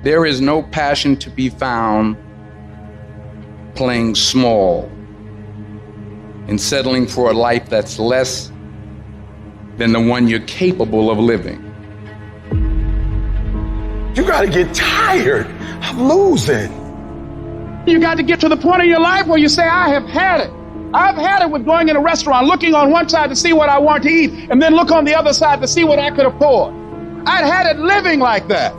There is no passion to be found playing small and settling for a life that's less than the one you're capable of living. You gotta get tired of losing. You got to get to the point in your life where you say, I have had it. I've had it with going in a restaurant, looking on one side to see what I want to eat, and then look on the other side to see what I could afford. I'd had it living like that.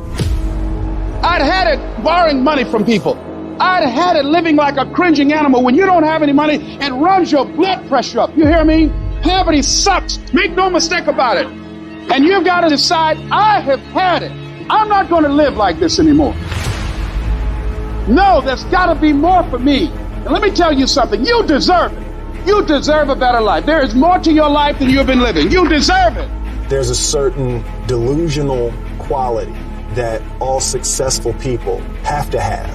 I'd had it borrowing money from people. I'd had it living like a cringing animal. When you don't have any money, it runs your blood pressure up. You hear me? Poverty sucks. Make no mistake about it. And you've got to decide, I have had it. I'm not going to live like this anymore. No, there's got to be more for me. And let me tell you something. You deserve it. You deserve a better life. There is more to your life than you've been living. You deserve it. There's a certain delusional quality that all successful people have to have.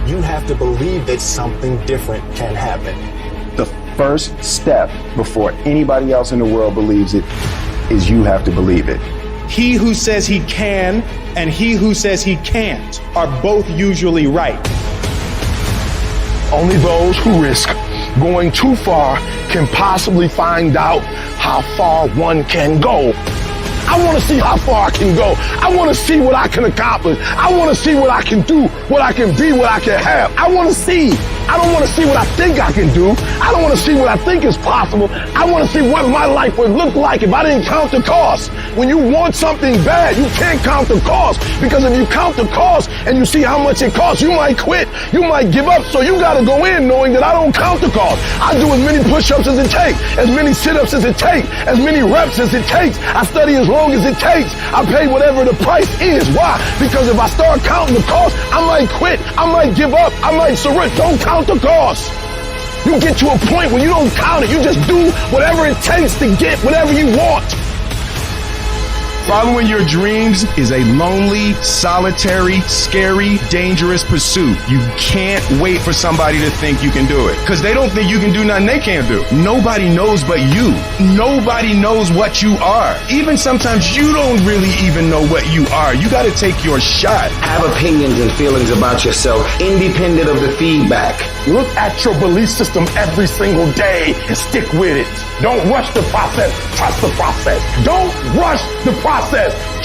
You have to believe that something different can happen. The first step before anybody else in the world believes it is you have to believe it. He who says he can and he who says he can't are both usually right. Only those who risk going too far can possibly find out how far one can go. I want to see how far I can go. I want to see what I can accomplish. I want to see what I can do, what I can be, what I can have. I want to see. I don't want to see what I think I can do. I don't want to see what I think is possible. I want to see what my life would look like if I didn't count the cost. When you want something bad, you can't count the cost, because if you count the cost and you see how much it costs, you might quit. You might give up. So you got to go in knowing that I don't count the cost. I do as many push-ups as it takes, as many sit-ups as it takes, as many reps as it takes. I study as long as it takes. I pay whatever the price is. Why? Because if I start counting the cost, I might quit. I might give up. I might surrender. Don't count the cost. You get to a point where you don't count it. You just do whatever it takes to get whatever you want. Following your dreams is a lonely, solitary, scary, dangerous pursuit. You can't wait for somebody to think you can do it, because they don't think you can do nothing they can't do. Nobody knows but you. Nobody knows what you are. Even sometimes you don't really even know what you are. You got to take your shot. Have opinions and feelings about yourself, independent of the feedback. Look at your belief system every single day and stick with it. Don't rush the process. Trust the process. Don't rush the process.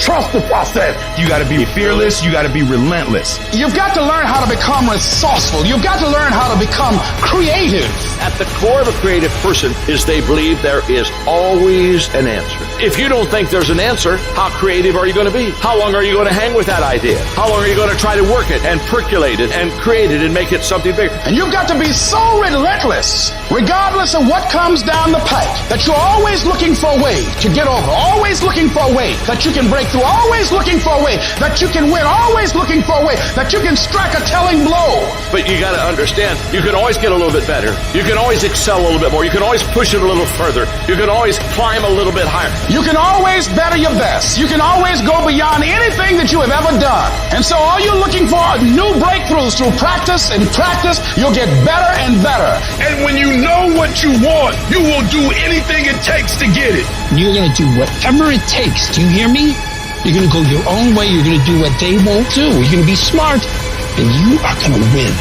Trust the process. You got to be fearless. You got to be relentless. You've got to learn how to become resourceful. You've got to learn how to become creative. At the core of a creative person is they believe there is always an answer. If you don't think there's an answer, how creative are you going to be? How long are you going to hang with that idea? How long are you going to try to work it and percolate it and create it and make it something bigger? And you've got to be so relentless, regardless of what comes down the pike, that you're always looking for a way to get over, always looking for a way that you can break through, always looking for a way that you can win, always looking for a way that you can strike a telling blow. But you got to understand, you can always get a little bit better. You can always excel a little bit more. You can always push it a little further. You can always climb a little bit higher. You can always better your best. You can always go beyond anything that you have ever done. And so all you're looking for are new breakthroughs through practice and practice. You'll get better and better. And when you know what you want, you will do anything it takes to get it. You're going to do whatever it takes. Do you hear me? You're going to go your own way. You're going to do what they won't do. You're going to be smart, and you are going to win.